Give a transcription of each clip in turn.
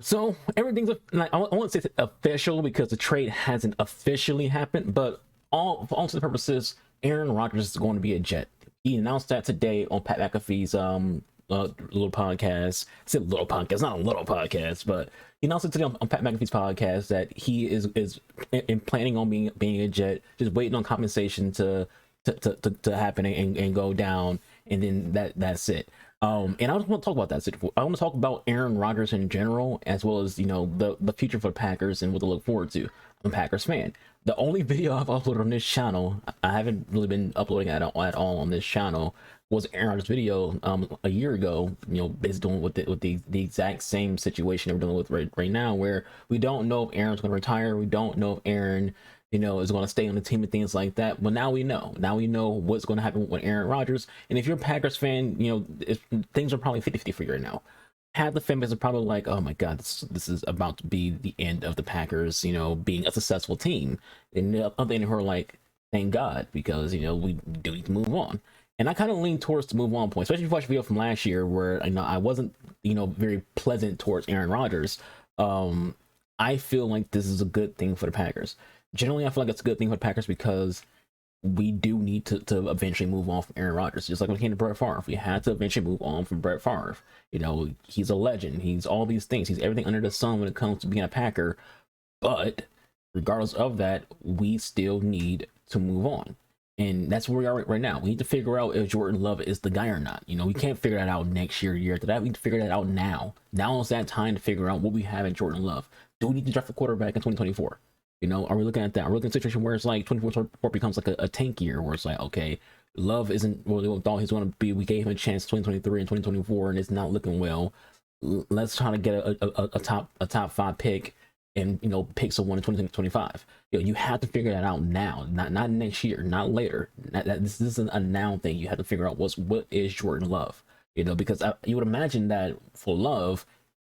So everything's like, I won't say it's official because the trade hasn't officially happened, but all for all intents and purposes, Aaron Rodgers is going to be a Jet. He announced that today on Pat McAfee's little podcast. I said little podcast, not a little podcast, but he announced it today on Pat McAfee's podcast that he is planning on being a Jet, just waiting on compensation to happen and go down, and then that's it. And I just want to talk about that. I want to talk about Aaron Rodgers in general, as well as the future for the Packers and what to look forward to. I'm a Packers fan. The only video I've uploaded on this channel, I haven't really been uploading at all on this channel, was Aaron Rodgers' video a year ago. Based on with the exact same situation we're dealing with right now, where we don't know if Aaron's going to retire. We don't know if Aaron is going to stay on the team and things like that. But now we know. Now we know what's going to happen with Aaron Rodgers. And if you're a Packers fan, things are probably 50-50 for you right now. Half the fan base is probably like, oh my God, this is about to be the end of the Packers, being a successful team. And the other end who are like, thank God, because, we do need to move on. And I kind of lean towards the move on point, especially if you watch the video from last year where I wasn't, very pleasant towards Aaron Rodgers. I feel like this is a good thing for the Packers. Generally, I feel like it's a good thing for the Packers because we do need to eventually move on from Aaron Rodgers. Just like when it came to Brett Favre, we had to eventually move on from Brett Favre. He's a legend. He's all these things. He's everything under the sun when it comes to being a Packer. But regardless of that, we still need to move on. And that's where we are right now. We need to figure out if Jordan Love is the guy or not. We can't figure that out next year, year after that. We need to figure that out now. Now is that time to figure out what we have in Jordan Love. Do we need to draft a quarterback in 2024? Are we looking at that? Are we looking at a situation where it's like 2024 becomes like a tank year where it's like, okay, Love isn't really what we thought he's going to be. We gave him a chance 2023 and 2024, and it's not looking well. Let's try to get a top five pick and pick someone in 2025. You have to figure that out now, not next year, not later. This isn't a now thing. You have to figure out what is Jordan Love. Because you would imagine that for Love,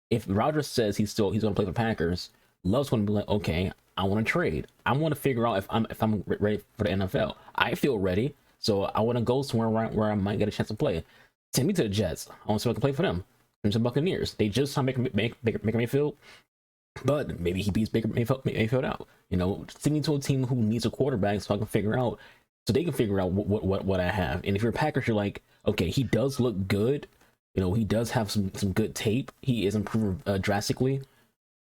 if Rodgers says he's going to play for Packers, Love's going to be like, okay, I want to trade. I want to figure out if I'm ready for the NFL. I feel ready, so I want to go somewhere where I might get a chance to play. Send me to the Jets. I want to see if I can play for them. Send me to the Buccaneers. They just signed Baker Mayfield, but maybe he beats Baker Mayfield out. Send me to a team who needs a quarterback so I can figure out, so they can figure out what I have. And if you're a Packers, you're like, okay, he does look good. He does have some good tape. He is improving drastically.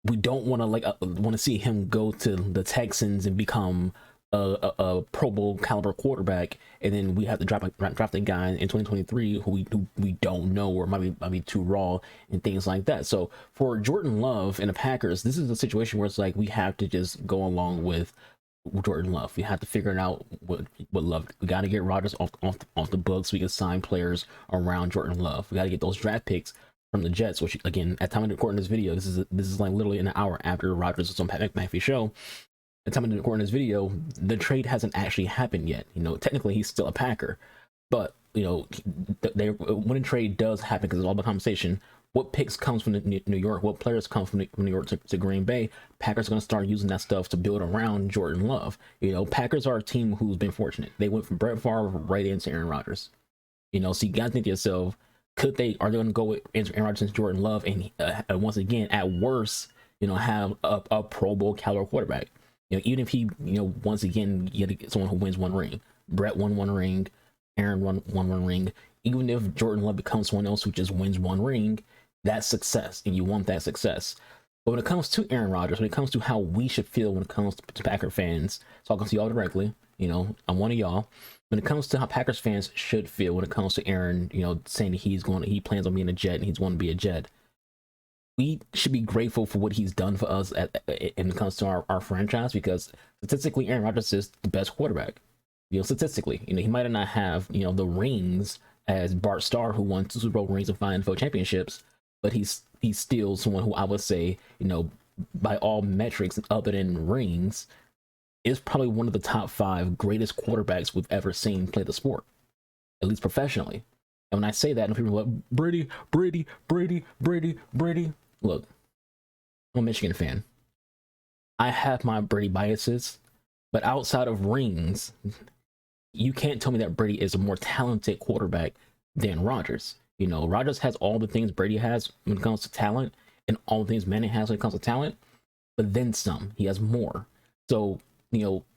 We don't want to see him go to the Texans and become a Pro Bowl caliber quarterback, and then we have to draft a guy in 2023 who we don't know, or might be too raw and things like that. So for Jordan Love and the Packers, this is a situation where it's like we have to just go along with Jordan Love. We have to figure it out what Love. We got to get Rodgers off the books so we can sign players around Jordan Love. We got to get those draft picks from the Jets, which again, at the time of recording this video, this is like literally an hour after Rodgers was on Pat McAfee's show. At the time of recording this video, the trade hasn't actually happened yet. Technically he's still a Packer, but when a trade does happen, because it's all about conversation, what picks comes from New York, what players come from New York to Green Bay, Packers are going to start using that stuff to build around Jordan Love. Packers are a team who's been fortunate. They went from Brett Favre right into Aaron Rodgers. So you got to think to yourself, are they going to go with Aaron Rodgers and Jordan Love, and once again, at worst, have a Pro Bowl caliber quarterback? Even if he, once again, you get someone who wins one ring. Brett won one ring, Aaron won one ring. Even if Jordan Love becomes someone else who just wins one ring, that's success, and you want that success. But when it comes to Aaron Rodgers, when it comes to how we should feel when it comes to Packer fans, talking to y'all directly, I'm one of y'all. When it comes to how Packers fans should feel when it comes to Aaron, saying he plans on being a Jet and he's going to be a Jet, we should be grateful for what he's done for us when it comes to our franchise, because statistically, Aaron Rodgers is the best quarterback. Statistically, he might not have the rings as Bart Starr, who won 2 Super Bowl rings and 5 NFL championships, but he's still someone who I would say, by all metrics other than rings, is probably one of the top 5 greatest quarterbacks we've ever seen play the sport, at least professionally. And when I say that, and people are like, Brady. Look, I'm a Michigan fan. I have my Brady biases, but outside of rings, you can't tell me that Brady is a more talented quarterback than Rodgers. Rodgers has all the things Brady has when it comes to talent, and all the things Manning has when it comes to talent, but then some. He has more. So,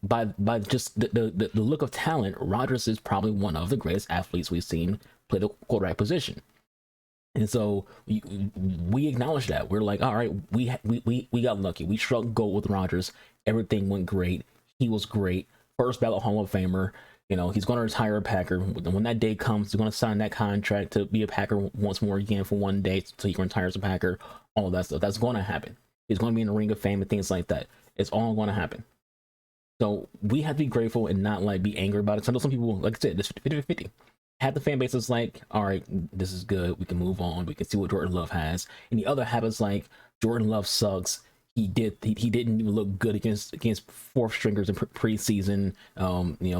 by just the look of talent, Rodgers is probably one of the greatest athletes we've seen play the quarterback position. And so we acknowledge that. We're like, all right, we got lucky. We struck gold with Rodgers. Everything went great. He was great. First ballot Hall of Famer. He's going to retire a Packer. When that day comes, he's going to sign that contract to be a Packer once more again for one day so he can retire as a Packer. All of that stuff. That's going to happen. He's going to be in the Ring of Fame and things like that. It's all going to happen. So we have to be grateful and not like be angry about it. So I know some people, like I said, it's 50-50. Half the fan base is like, all right, this is good. We can move on. We can see what Jordan Love has. And the other half is like, Jordan Love sucks. He didn't even look good against fourth stringers in preseason.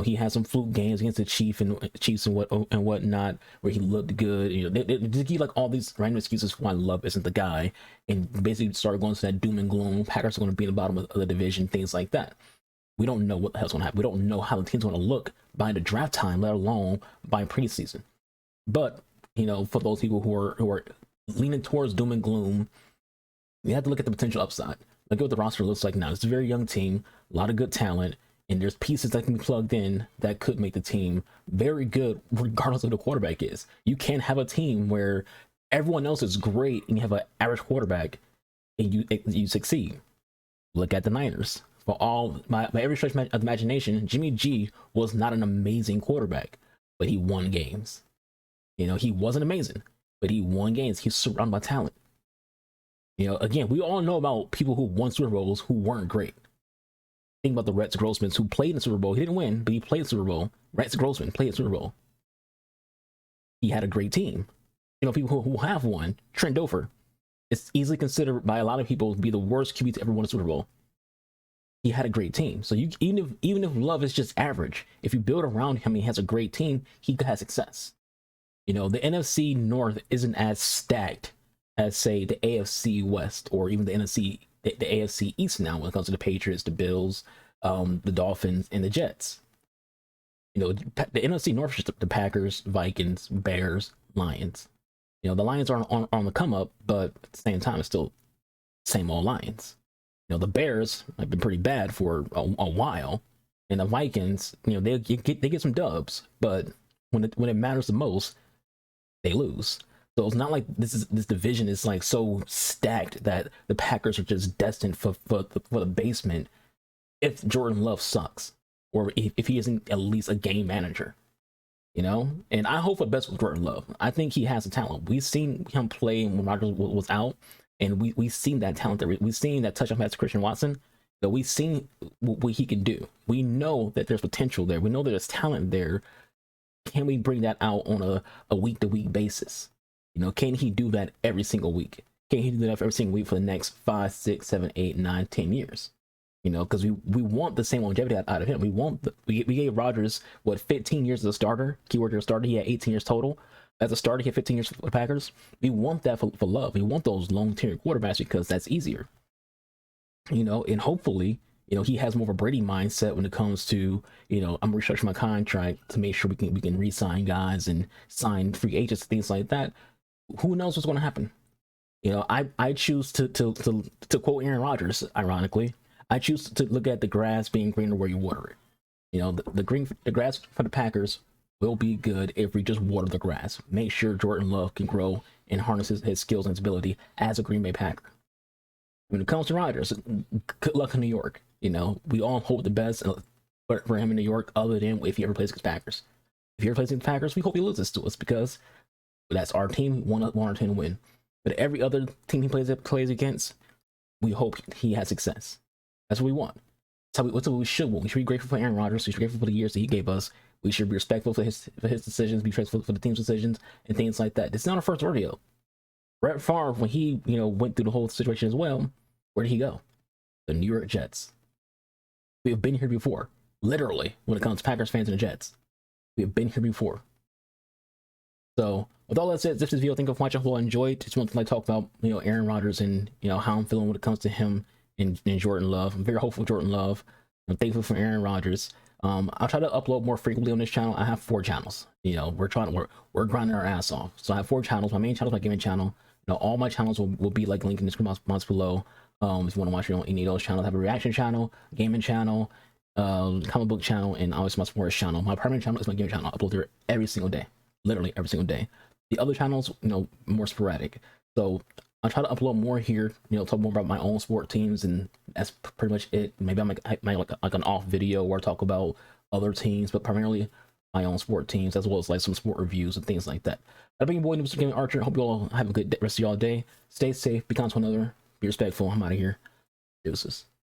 He had some fluke games against the Chiefs and whatnot where he looked good. They give like all these random excuses for why Love isn't the guy, and basically started going to that doom and gloom. Packers are going to be in the bottom of the division, things like that. We don't know what the hell's going to happen. We don't know how the team's going to look by the draft time, let alone by preseason. But for those people who are leaning towards doom and gloom, you have to look at the potential upside. Look at what the roster looks like now. It's a very young team, a lot of good talent, and there's pieces that can be plugged in that could make the team very good, regardless of who the quarterback is. You can't have a team where everyone else is great and you have an average quarterback and you succeed. Look at the Niners. By every stretch of imagination, Jimmy G was not an amazing quarterback, but he won games. He wasn't amazing, but he won games. He's surrounded by talent. Again, we all know about people who won Super Bowls who weren't great. Think about the Rex Grossmans who played in the Super Bowl. He didn't win, but he played in the Super Bowl. Rex Grossman played in the Super Bowl. He had a great team. People who have won, Trent Dilfer, is easily considered by a lot of people to be the worst QB to ever win a Super Bowl. He had a great team. So even if Love is just average, if you build around him and he has a great team, he could have success. The NFC North isn't as stacked as, say, the AFC West or even the AFC East now when it comes to the Patriots, the Bills, the Dolphins, and the Jets. The NFC North is just the Packers, Vikings, Bears, Lions. The Lions are on the come up, but at the same time, it's still same old Lions. The Bears have been pretty bad for a while, and the Vikings, they get some dubs, but when it matters the most, they lose. So it's not like this division is like so stacked that the Packers are just destined for the basement if Jordan Love sucks or if he isn't at least a game manager. And I hope for the best with Jordan Love. I think he has the talent. We've seen him play when Rodgers was out. And we've seen that talent. We've seen that touchdown pass to Christian Watson. That we've seen what he can do. We know that there's potential there. We know there's talent there. Can we bring that out on a week-to-week basis? Can he do that every single week? Can he do that every single week for the next 5, 6, 7, 8, 9, 10 years? Because we want the same longevity out of him. We gave Rodgers 15 years as a starter. Keyword as a starter. He had 18 years total. As a starter, he had 15 years for the Packers. We want that for Love. We want those long-term quarterbacks because that's easier. And hopefully, he has more of a Brady mindset when it comes to, I'm restructuring my contract to make sure we can re-sign guys and sign free agents, things like that. Who knows what's going to happen? I choose to quote Aaron Rodgers, ironically, I choose to look at the grass being greener where you water it. The grass for the Packers will be good if we just water the grass. Make sure Jordan Love can grow and harness his skills and his ability as a Green Bay Packer. When it comes to Rodgers, good luck in New York. We all hope the best for him in New York, other than if he ever plays against Packers. If he ever plays against Packers, we hope he loses to us because that's our team. We want our team to win. But every other team he plays against, we hope he has success. That's what we want. That's what we should want. We should be grateful for Aaron Rodgers. We should be grateful for the years that he gave us. We should be respectful for his decisions, be respectful for the team's decisions, and things like that. It's not our first rodeo. Brett Favre, when he went through the whole situation as well, where did he go? The New York Jets. We have been here before, literally, when it comes to Packers fans and the Jets. We have been here before. So, with all that said, if this video, think of watching, I enjoyed. Just want to talk about Aaron Rodgers and how I'm feeling when it comes to him and Jordan Love. I'm very hopeful for Jordan Love. I'm thankful for Aaron Rodgers. I'll try to upload more frequently on this channel. I have 4 channels. We're grinding our ass off. So I have 4 channels. My main channel is my gaming channel. Now all my channels will be like linked in the description box below. If you want to watch any of those channels, I have a reaction channel, gaming channel, comic book channel, and obviously my sports channel. My primary channel is my gaming channel. I upload there every single day, literally every single day. The other channels, more sporadic. So I try to upload more here, talk more about my own sport teams, and that's pretty much it. Maybe I make like an off video where I talk about other teams, but primarily my own sport teams, as well as like some sport reviews and things like that. I've been your boy, Mr. Gaming Archer. Hope you all have a good rest of y'all day. Stay safe, be kind to one another, be respectful. I'm out of here. Deuces.